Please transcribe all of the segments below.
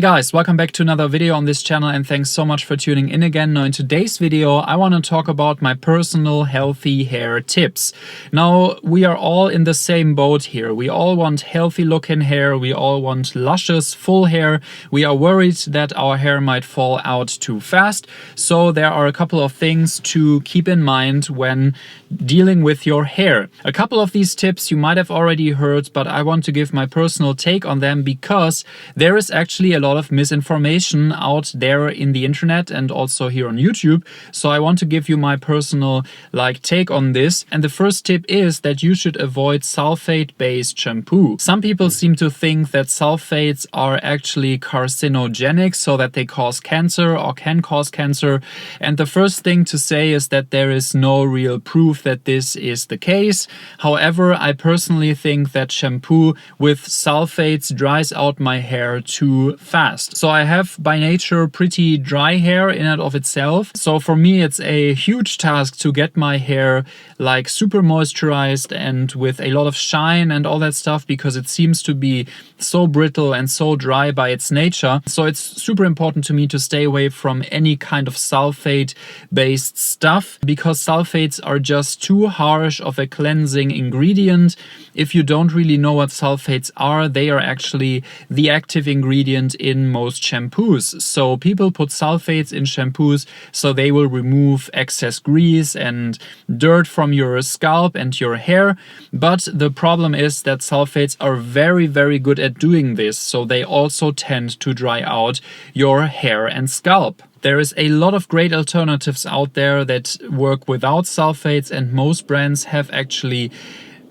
Hey guys, welcome back to another video on this channel and thanks so much for tuning in again. Now in today's video I want to talk about my personal healthy hair tips. Now we are all in the same boat here. We all want healthy looking hair, we all want luscious full hair. We are worried that our hair might fall out too fast. So there are a couple of things to keep in mind when dealing with your hair. A couple of these tips you might have already heard, but I want to give my personal take on them because there is actually a lot of misinformation out there in the internet and also here on YouTube. So I want to give you my personal take on this. And the first tip is that you should avoid sulfate-based shampoo. Some people seem to think that sulfates are actually carcinogenic, so that they cause cancer or can cause cancer. And the first thing to say is that there is no real proof that this is the case. However, I personally think that shampoo with sulfates dries out my hair too fast. So I have by nature pretty dry hair in and of itself. So for me it's a huge task to get my hair super moisturized and with a lot of shine and all that stuff, because it seems to be so brittle and so dry by its nature. So it's super important to me to stay away from any kind of sulfate based stuff, because sulfates are just too harsh of a cleansing ingredient. If you don't really know what sulfates are, they are actually the active ingredient in most shampoos. So people put sulfates in shampoos so they will remove excess grease and dirt from your scalp and your hair. But the problem is that sulfates are very, very good at doing this. So they also tend to dry out your hair and scalp. There is a lot of great alternatives out there that work without sulfates, and most brands have actually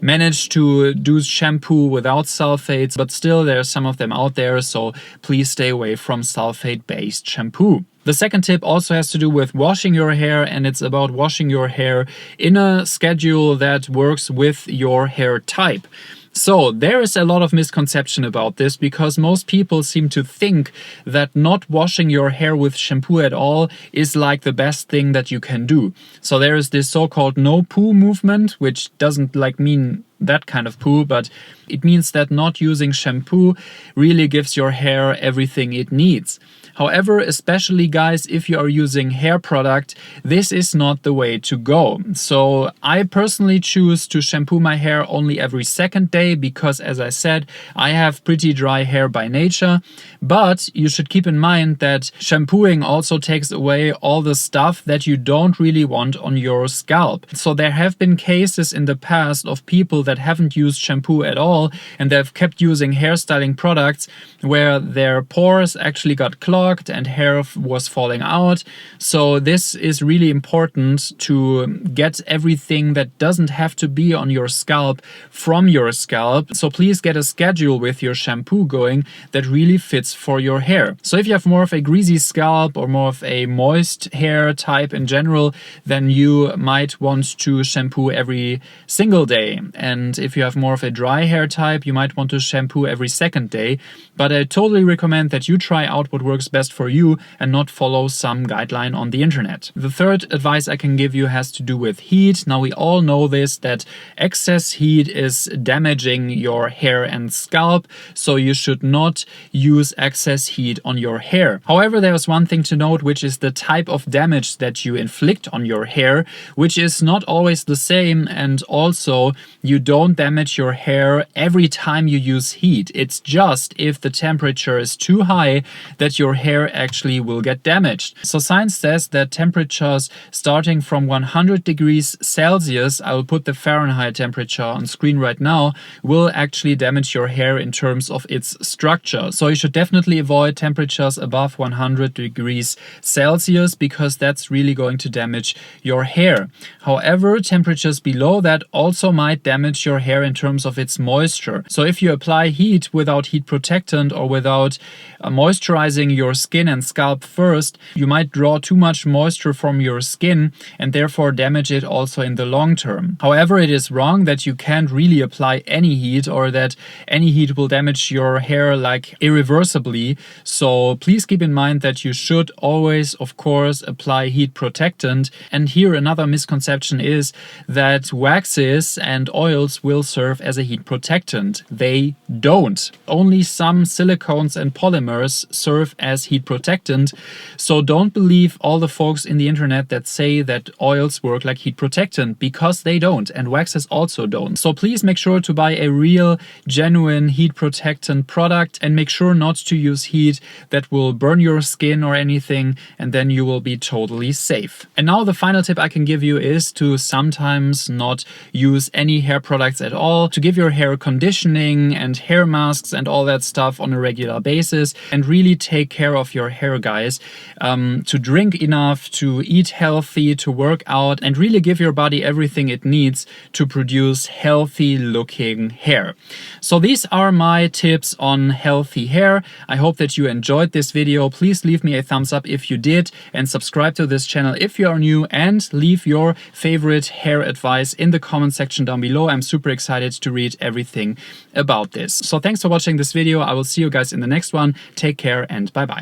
managed to do shampoo without sulfates, but still there are some of them out there, so please stay away from sulfate-based shampoo. The second tip also has to do with washing your hair, and it's about washing your hair in a schedule that works with your hair type. So there is a lot of misconception about this, because most people seem to think that not washing your hair with shampoo at all is like the best thing that you can do. So there is this so-called no poo movement, which doesn't mean that kind of poo, but it means that not using shampoo really gives your hair everything it needs. However, especially guys, if you are using hair product, this is not the way to go. So I personally choose to shampoo my hair only every second day because, as I said, I have pretty dry hair by nature. But you should keep in mind that shampooing also takes away all the stuff that you don't really want on your scalp. So there have been cases in the past of people that haven't used shampoo at all and they've kept using hairstyling products where their pores actually got clogged and hair was falling out. So this is really important to get everything that doesn't have to be on your scalp from your scalp. So please get a schedule with your shampoo going that really fits for your hair. So if you have more of a greasy scalp or more of a moist hair type in general, then you might want to shampoo every single day. And if you have more of a dry hair type, you might want to shampoo every second day. But I totally recommend that you try out what works best for you and not follow some guideline on the internet. The third advice I can give you has to do with heat. Now we all know this, that excess heat is damaging your hair and scalp, so you should not use excess heat on your hair. However, there's one thing to note, which is the type of damage that you inflict on your hair, which is not always the same, and also you don't damage your hair every time you use heat. It's just if the temperature is too high that your hair actually will get damaged. So science says that temperatures starting from 100 degrees Celsius, I will put the Fahrenheit temperature on screen right now, will actually damage your hair in terms of its structure. So you should definitely avoid temperatures above 100 degrees Celsius, because that's really going to damage your hair. However, temperatures below that also might damage your hair in terms of its moisture. So if you apply heat without heat protectant or without moisturizing your your skin and scalp first, you might draw too much moisture from your skin and therefore damage it also in the long term. However, it is wrong that you can't really apply any heat or that any heat will damage your hair like irreversibly. So please keep in mind that you should always, of course, apply heat protectant. And here another misconception is that waxes and oils will serve as a heat protectant. They don't. Only some silicones and polymers serve as heat protectant. So don't believe all the folks in the internet that say that oils work like heat protectant, because they don't, and waxes also don't. So please make sure to buy a real, genuine heat protectant product and make sure not to use heat that will burn your skin or anything, and then you will be totally safe. And now the final tip I can give you is to sometimes not use any hair products at all, to give your hair conditioning and hair masks and all that stuff on a regular basis, and really take care of your hair, guys. To drink enough, to eat healthy, to work out, and really give your body everything it needs to produce healthy looking hair. So these are my tips on healthy hair. I hope that you enjoyed this video. Please leave me a thumbs up if you did, and subscribe to this channel if you are new, and leave your favorite hair advice in the comment section down below. I'm super excited to read everything about this. So thanks for watching this video. I will see you guys in the next one. Take care and bye bye.